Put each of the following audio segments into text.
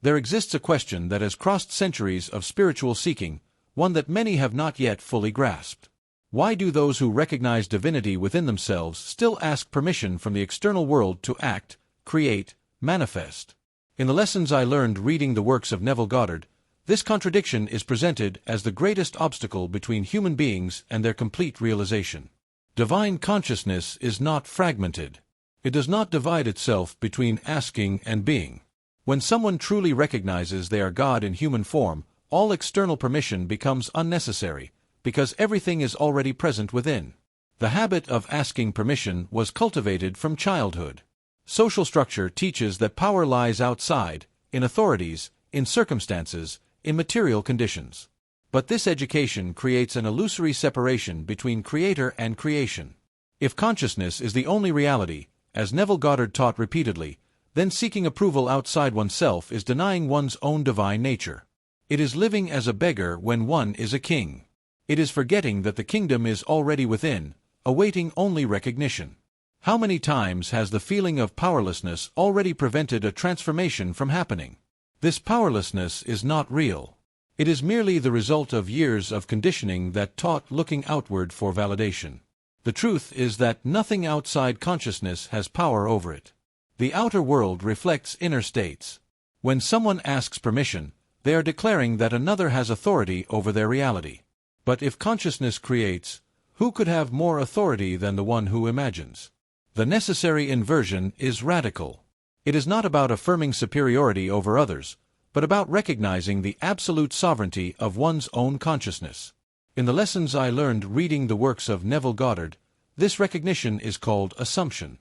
There exists a question that has crossed centuries of spiritual seeking, one that many have not yet fully grasped. Why do those who recognize divinity within themselves still ask permission from the external world to act, create, manifest? In the lessons I learned reading the works of Neville Goddard, this contradiction is presented as the greatest obstacle between human beings and their complete realization. Divine consciousness is not fragmented. It does not divide itself between asking and being. When someone truly recognizes they are God in human form, all external permission becomes unnecessary, because everything is already present within. The habit of asking permission was cultivated from childhood. Social structure teaches that power lies outside, in authorities, in circumstances, in material conditions. But this education creates an illusory separation between creator and creation. If consciousness is the only reality, as Neville Goddard taught repeatedly, then seeking approval outside oneself is denying one's own divine nature. It is living as a beggar when one is a king. It is forgetting that the kingdom is already within, awaiting only recognition. How many times has the feeling of powerlessness already prevented a transformation from happening? This powerlessness is not real. It is merely the result of years of conditioning that taught looking outward for validation. The truth is that nothing outside consciousness has power over it. The outer world reflects inner states. When someone asks permission, they are declaring that another has authority over their reality. But if consciousness creates, who could have more authority than the one who imagines? The necessary inversion is radical. It is not about affirming superiority over others, but about recognizing the absolute sovereignty of one's own consciousness. In the lessons I learned reading the works of Neville Goddard, this recognition is called assumption.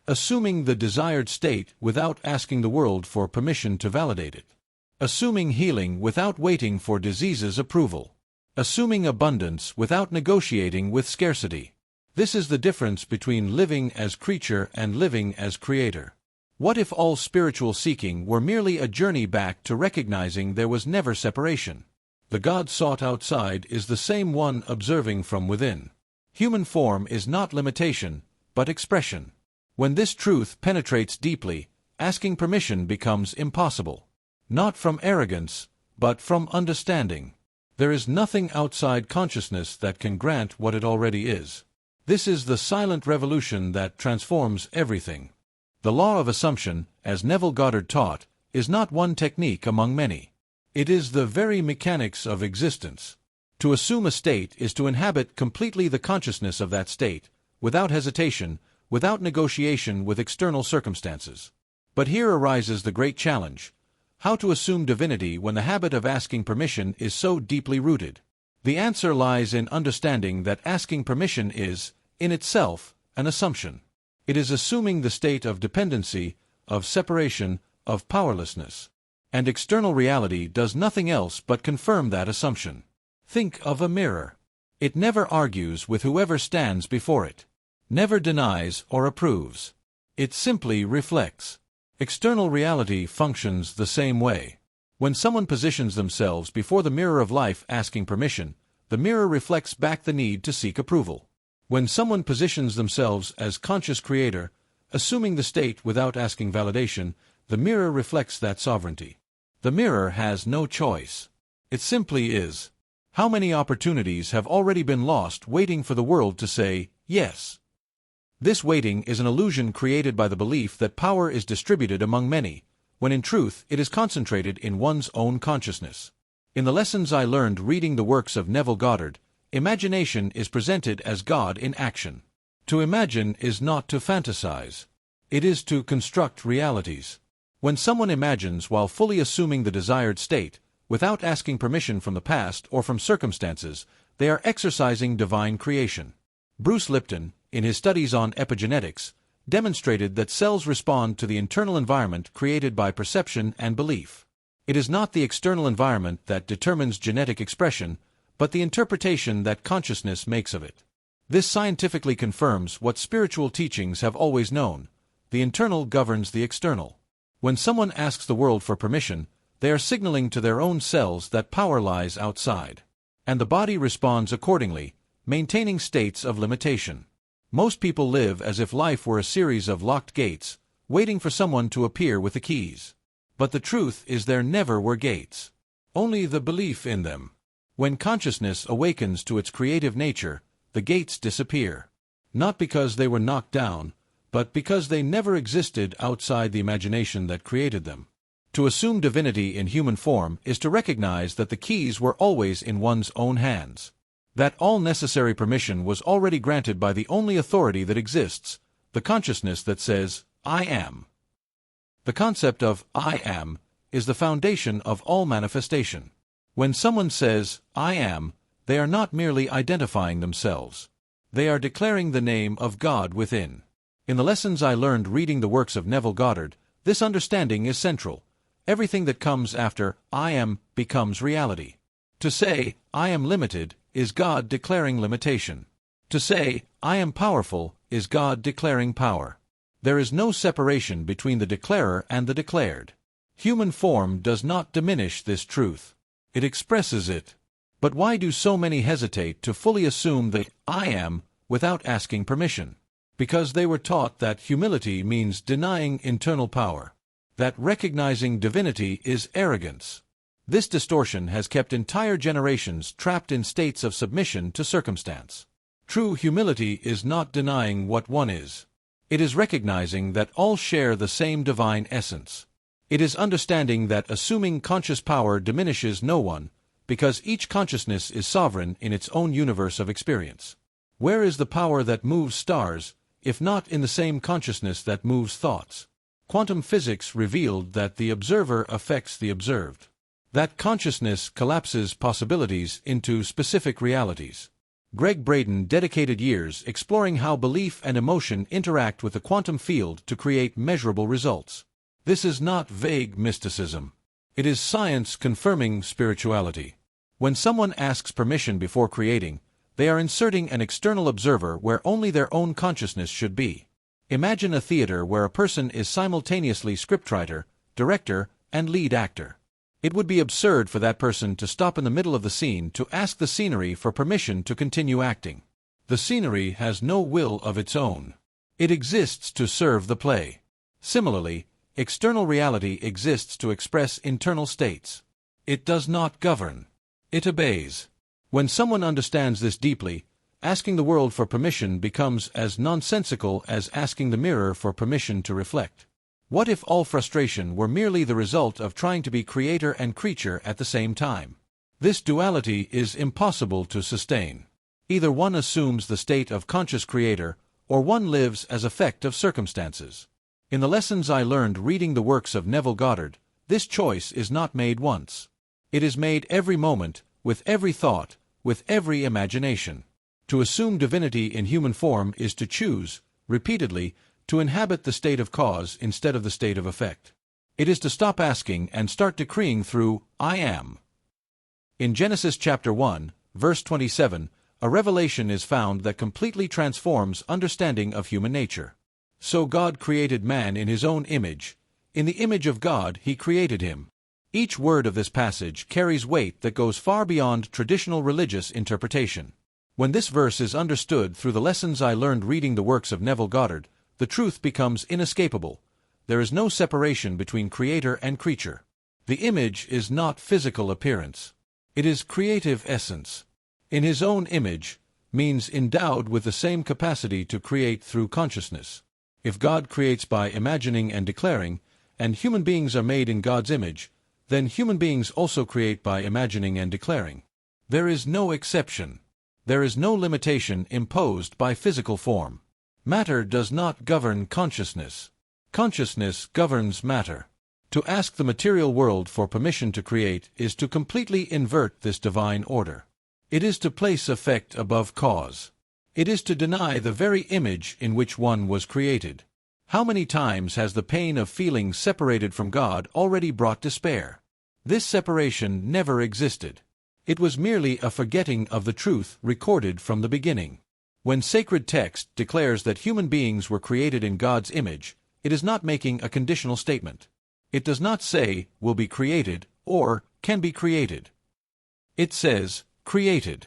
Assuming the desired state without asking the world for permission to validate it. Assuming healing without waiting for disease's approval. Assuming abundance without negotiating with scarcity. This is the difference between living as creature and living as creator. What if all spiritual seeking were merely a journey back to recognizing there was never separation? The God sought outside is the same one observing from within. Human form is not limitation, but expression. When this truth penetrates deeply, asking permission becomes impossible. Not from arrogance, but from understanding. There is nothing outside consciousness that can grant what it already is. This is the silent revolution that transforms everything. The law of assumption, as Neville Goddard taught, is not one technique among many. It is the very mechanics of existence. To assume a state is to inhabit completely the consciousness of that state, without hesitation, without negotiation with external circumstances. But here arises the great challenge: how to assume divinity when the habit of asking permission is so deeply rooted? The answer lies in understanding that asking permission is, in itself, an assumption. It is assuming the state of dependency, of separation, of powerlessness. And external reality does nothing else but confirm that assumption. Think of a mirror. It never argues with whoever stands before it. Never denies or approves. It simply reflects. External reality functions the same way. When someone positions themselves before the mirror of life asking permission, the mirror reflects back the need to seek approval. When someone positions themselves as conscious creator, assuming the state without asking validation, the mirror reflects that sovereignty. The mirror has no choice. It simply is. How many opportunities have already been lost waiting for the world to say, yes? This waiting is an illusion created by the belief that power is distributed among many, when in truth it is concentrated in one's own consciousness. In the lessons I learned reading the works of Neville Goddard, imagination is presented as God in action. To imagine is not to fantasize. It is to construct realities. When someone imagines while fully assuming the desired state, without asking permission from the past or from circumstances, they are exercising divine creation. Bruce Lipton, in his studies on epigenetics, demonstrated that cells respond to the internal environment created by perception and belief. It is not the external environment that determines genetic expression, but the interpretation that consciousness makes of it. This scientifically confirms what spiritual teachings have always known: the internal governs the external. When someone asks the world for permission, they are signaling to their own cells that power lies outside. And the body responds accordingly, maintaining states of limitation. Most people live as if life were a series of locked gates, waiting for someone to appear with the keys. But the truth is there never were gates. Only the belief in them. When consciousness awakens to its creative nature, the gates disappear. Not because they were knocked down, but because they never existed outside the imagination that created them. To assume divinity in human form is to recognize that the keys were always in one's own hands. That all necessary permission was already granted by the only authority that exists, the consciousness that says, I am. The concept of I am is the foundation of all manifestation. When someone says, I am, they are not merely identifying themselves. They are declaring the name of God within. In the lessons I learned reading the works of Neville Goddard, this understanding is central. Everything that comes after I am becomes reality. To say, I am limited, is God declaring limitation. To say, I am powerful, is God declaring power. There is no separation between the declarer and the declared. Human form does not diminish this truth. It expresses it. But why do so many hesitate to fully assume the I am without asking permission? Because they were taught that humility means denying internal power. That recognizing divinity is arrogance. This distortion has kept entire generations trapped in states of submission to circumstance. True humility is not denying what one is. It is recognizing that all share the same divine essence. It is understanding that assuming conscious power diminishes no one, because each consciousness is sovereign in its own universe of experience. Where is the power that moves stars, if not in the same consciousness that moves thoughts? Quantum physics revealed that the observer affects the observed. That consciousness collapses possibilities into specific realities. Greg Braden dedicated years exploring how belief and emotion interact with the quantum field to create measurable results. This is not vague mysticism. It is science confirming spirituality. When someone asks permission before creating, they are inserting an external observer where only their own consciousness should be. Imagine a theater where a person is simultaneously scriptwriter, director, and lead actor. It would be absurd for that person to stop in the middle of the scene to ask the scenery for permission to continue acting. The scenery has no will of its own. It exists to serve the play. Similarly, external reality exists to express internal states. It does not govern. It obeys. When someone understands this deeply, asking the world for permission becomes as nonsensical as asking the mirror for permission to reflect. What if all frustration were merely the result of trying to be creator and creature at the same time? This duality is impossible to sustain. Either one assumes the state of conscious creator, or one lives as effect of circumstances. In the lessons I learned reading the works of Neville Goddard, this choice is not made once. It is made every moment, with every thought, with every imagination. To assume divinity in human form is to choose, repeatedly, to inhabit the state of cause instead of the state of effect. It is to stop asking and start decreeing through I am. In Genesis chapter 1, verse 27, a revelation is found that completely transforms understanding of human nature. So God created man in his own image. In the image of God he created him. Each word of this passage carries weight that goes far beyond traditional religious interpretation. When this verse is understood through the lessons I learned reading the works of Neville Goddard, the truth becomes inescapable. There is no separation between creator and creature. The image is not physical appearance. It is creative essence. In his own image means endowed with the same capacity to create through consciousness. If God creates by imagining and declaring, and human beings are made in God's image, then human beings also create by imagining and declaring. There is no exception. There is no limitation imposed by physical form. Matter does not govern consciousness. Consciousness governs matter. To ask the material world for permission to create is to completely invert this divine order. It is to place effect above cause. It is to deny the very image in which one was created. How many times has the pain of feeling separated from God already brought despair? This separation never existed. It was merely a forgetting of the truth recorded from the beginning. When sacred text declares that human beings were created in God's image, it is not making a conditional statement. It does not say, will be created, or can be created. It says, created.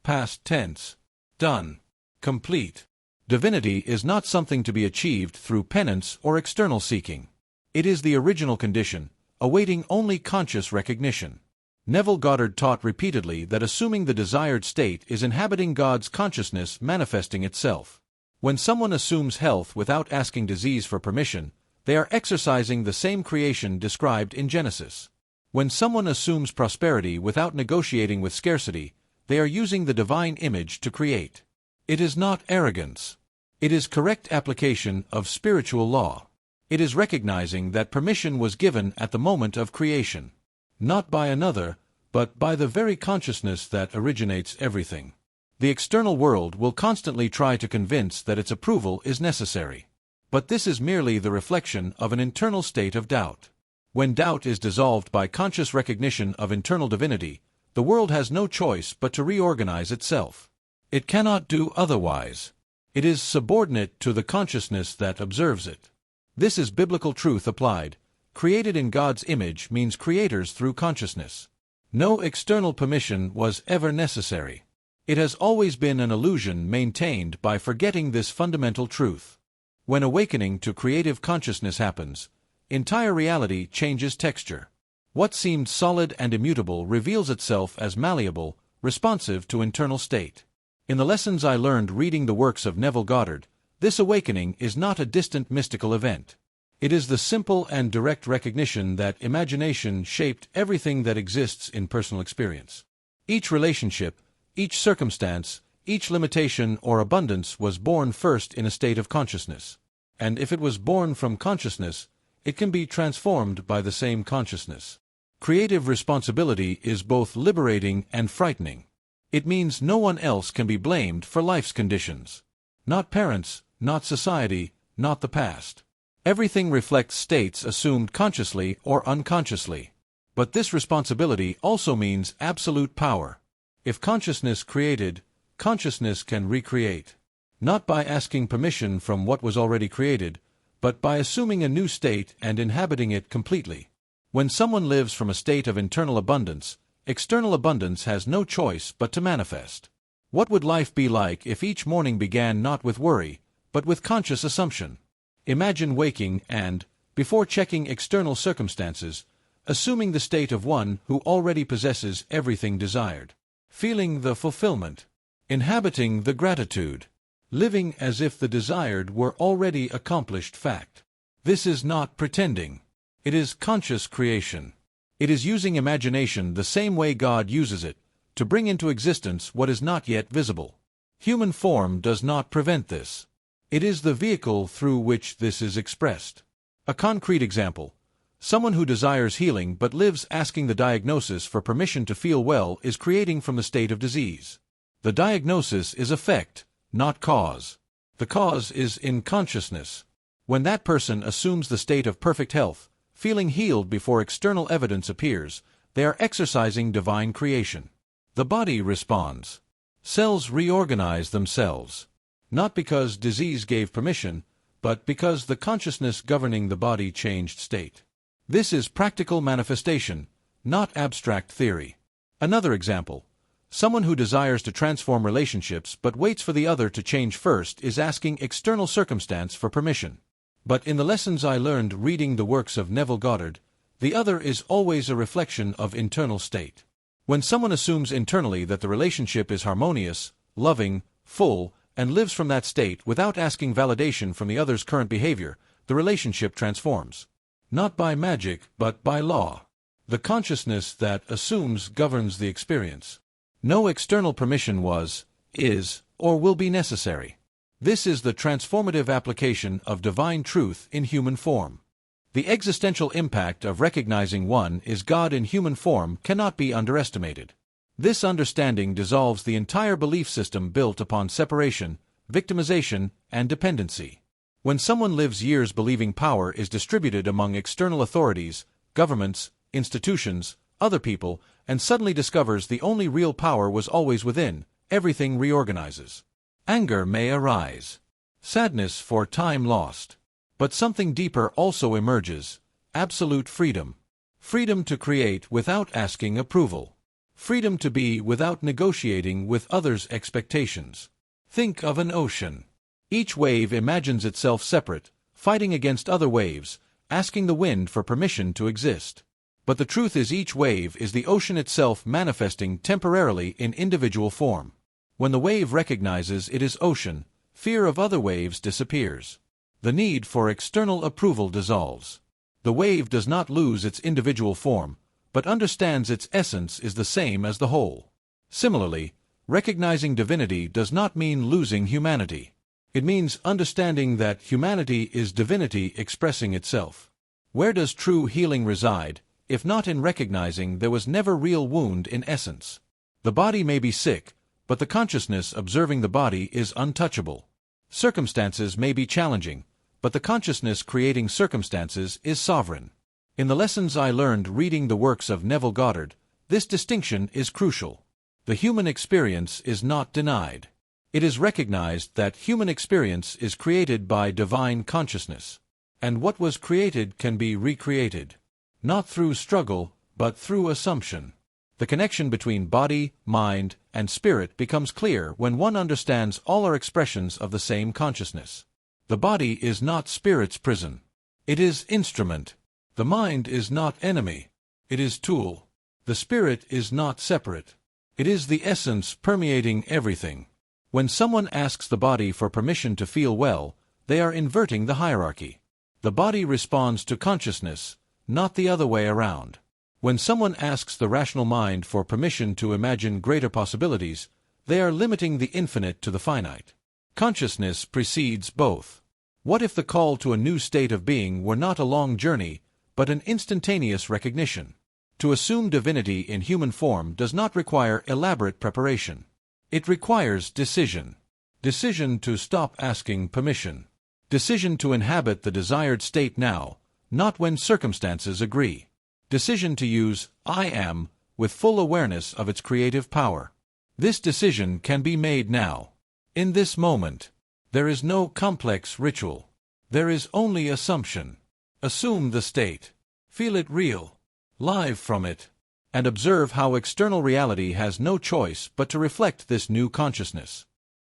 Past tense. Done. Complete. Divinity is not something to be achieved through penance or external seeking. It is the original condition, awaiting only conscious recognition. Neville Goddard taught repeatedly that assuming the desired state is inhabiting God's consciousness manifesting itself. When someone assumes health without asking disease for permission, they are exercising the same creation described in Genesis. When someone assumes prosperity without negotiating with scarcity, they are using the divine image to create. It is not arrogance. It is correct application of spiritual law. It is recognizing that permission was given at the moment of creation. Not by another, but by the very consciousness that originates everything. The external world will constantly try to convince that its approval is necessary. But this is merely the reflection of an internal state of doubt. When doubt is dissolved by conscious recognition of internal divinity, the world has no choice but to reorganize itself. It cannot do otherwise. It is subordinate to the consciousness that observes it. This is biblical truth applied. Created in God's image means creators through consciousness. No external permission was ever necessary. It has always been an illusion maintained by forgetting this fundamental truth. When awakening to creative consciousness happens, entire reality changes texture. What seemed solid and immutable reveals itself as malleable, responsive to internal state. In the lessons I learned reading the works of Neville Goddard, this awakening is not a distant mystical event. It is the simple and direct recognition that imagination shaped everything that exists in personal experience. Each relationship, each circumstance, each limitation or abundance was born first in a state of consciousness. And if it was born from consciousness, it can be transformed by the same consciousness. Creative responsibility is both liberating and frightening. It means no one else can be blamed for life's conditions. Not parents, not society, not the past. Everything reflects states assumed consciously or unconsciously. But this responsibility also means absolute power. If consciousness created, consciousness can recreate. Not by asking permission from what was already created, but by assuming a new state and inhabiting it completely. When someone lives from a state of internal abundance, external abundance has no choice but to manifest. What would life be like if each morning began not with worry, but with conscious assumption? Imagine waking and, before checking external circumstances, assuming the state of one who already possesses everything desired. Feeling the fulfillment. Inhabiting the gratitude. Living as if the desired were already accomplished fact. This is not pretending. It is conscious creation. It is using imagination the same way God uses it, to bring into existence what is not yet visible. Human form does not prevent this. It is the vehicle through which this is expressed. A concrete example. Someone who desires healing but lives asking the diagnosis for permission to feel well is creating from the state of disease. The diagnosis is effect, not cause. The cause is in consciousness. When that person assumes the state of perfect health, feeling healed before external evidence appears, they are exercising divine creation. The body responds. Cells reorganize themselves. Not because disease gave permission, but because the consciousness governing the body changed state. This is practical manifestation, not abstract theory. Another example. Someone who desires to transform relationships but waits for the other to change first is asking external circumstance for permission. But in the lessons I learned reading the works of Neville Goddard, the other is always a reflection of internal state. When someone assumes internally that the relationship is harmonious, loving, full, and lives from that state without asking validation from the other's current behavior, the relationship transforms. Not by magic, but by law. The consciousness that assumes governs the experience. No external permission was, is, or will be necessary. This is the transformative application of divine truth in human form. The existential impact of recognizing one is God in human form cannot be underestimated. This understanding dissolves the entire belief system built upon separation, victimization, and dependency. When someone lives years believing power is distributed among external authorities, governments, institutions, other people, and suddenly discovers the only real power was always within, everything reorganizes. Anger may arise. Sadness for time lost. But something deeper also emerges: absolute freedom. Freedom to create without asking approval. Freedom to be without negotiating with others' expectations. Think of an ocean. Each wave imagines itself separate, fighting against other waves, asking the wind for permission to exist. But the truth is each wave is the ocean itself manifesting temporarily in individual form. When the wave recognizes it is ocean, fear of other waves disappears. The need for external approval dissolves. The wave does not lose its individual form, but understands its essence is the same as the whole. Similarly, recognizing divinity does not mean losing humanity. It means understanding that humanity is divinity expressing itself. Where does true healing reside, if not in recognizing there was never real wound in essence? The body may be sick, but the consciousness observing the body is untouchable. Circumstances may be challenging, but the consciousness creating circumstances is sovereign. In the lessons I learned reading the works of Neville Goddard, this distinction is crucial. The human experience is not denied. It is recognized that human experience is created by divine consciousness. And what was created can be recreated. Not through struggle, but through assumption. The connection between body, mind, and spirit becomes clear when one understands all are expressions of the same consciousness. The body is not spirit's prison. It is instrument. The mind is not enemy. It is tool. The spirit is not separate. It is the essence permeating everything. When someone asks the body for permission to feel well, they are inverting the hierarchy. The body responds to consciousness, not the other way around. When someone asks the rational mind for permission to imagine greater possibilities, they are limiting the infinite to the finite. Consciousness precedes both. What if the call to a new state of being were not a long journey, but an instantaneous recognition? To assume divinity in human form does not require elaborate preparation. It requires decision. Decision to stop asking permission. Decision to inhabit the desired state now, not when circumstances agree. Decision to use I am with full awareness of its creative power. This decision can be made now. In this moment. There is no complex ritual. There is only assumption. Assume the state. Feel it real. Live from it. And observe how external reality has no choice but to reflect this new consciousness.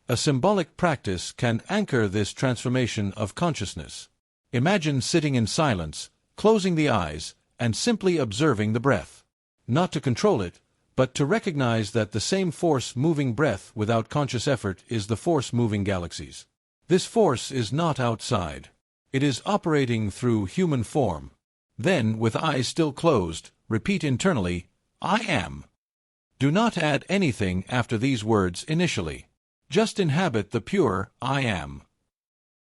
A symbolic practice can anchor this transformation of consciousness. Imagine sitting in silence, closing the eyes, and simply observing the breath. Not to control it, but to recognize that the same force moving breath without conscious effort is the force moving galaxies. This force is not outside. It is operating through human form. Then, with eyes still closed, repeat internally, I am. Do not add anything after these words initially. Just inhabit the pure I am.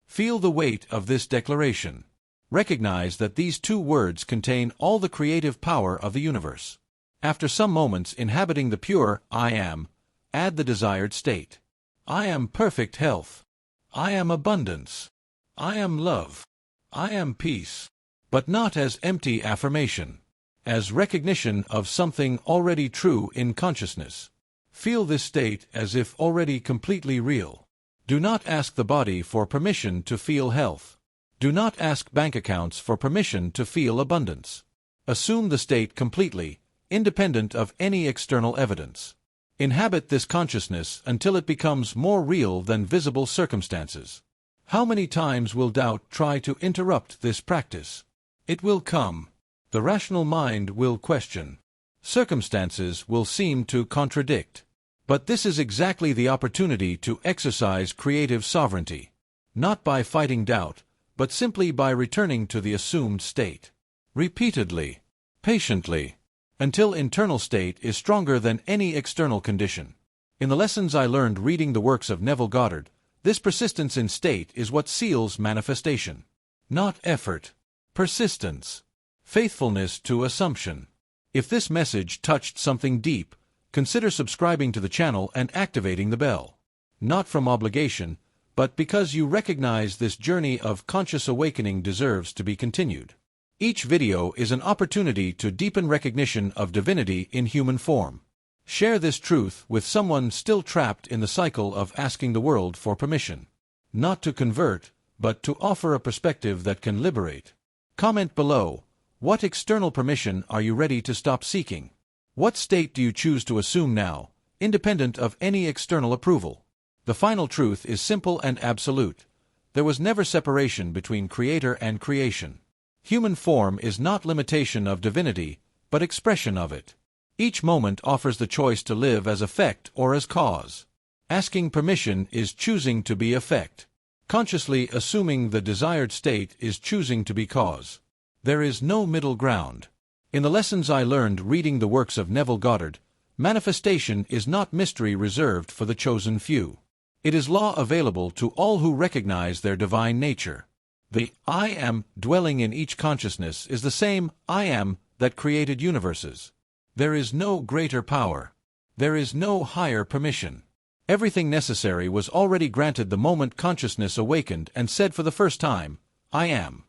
Feel the weight of this declaration. Recognize that these two words contain all the creative power of the universe. After some moments inhabiting the pure I am, add the desired state. I am perfect health. I am abundance. I am love. I am peace. But not as empty affirmation. As recognition of something already true in consciousness. Feel this state as if already completely real. Do not ask the body for permission to feel health. Do not ask bank accounts for permission to feel abundance. Assume the state completely, independent of any external evidence. Inhabit this consciousness until it becomes more real than visible circumstances. How many times will doubt try to interrupt this practice? It will come. The rational mind will question. Circumstances will seem to contradict. But this is exactly the opportunity to exercise creative sovereignty. Not by fighting doubt, but simply by returning to the assumed state. Repeatedly, patiently, until internal state is stronger than any external condition. In the lessons I learned reading the works of Neville Goddard, this persistence in state is what seals manifestation. Not effort. Persistence. Faithfulness to assumption. If this message touched something deep, consider subscribing to the channel and activating the bell. Not from obligation, but because you recognize this journey of conscious awakening deserves to be continued. Each video is an opportunity to deepen recognition of divinity in human form. Share this truth with someone still trapped in the cycle of asking the world for permission. Not to convert, but to offer a perspective that can liberate. Comment below, what external permission are you ready to stop seeking? What state do you choose to assume now, independent of any external approval? The final truth is simple and absolute. There was never separation between creator and creation. Human form is not limitation of divinity, but expression of it. Each moment offers the choice to live as effect or as cause. Asking permission is choosing to be effect. Consciously assuming the desired state is choosing to be cause. There is no middle ground. In the lessons I learned reading the works of Neville Goddard, manifestation is not mystery reserved for the chosen few. It is law available to all who recognize their divine nature. The I Am dwelling in each consciousness is the same I Am that created universes. There is no greater power. There is no higher permission. Everything necessary was already granted the moment consciousness awakened and said for the first time, I am.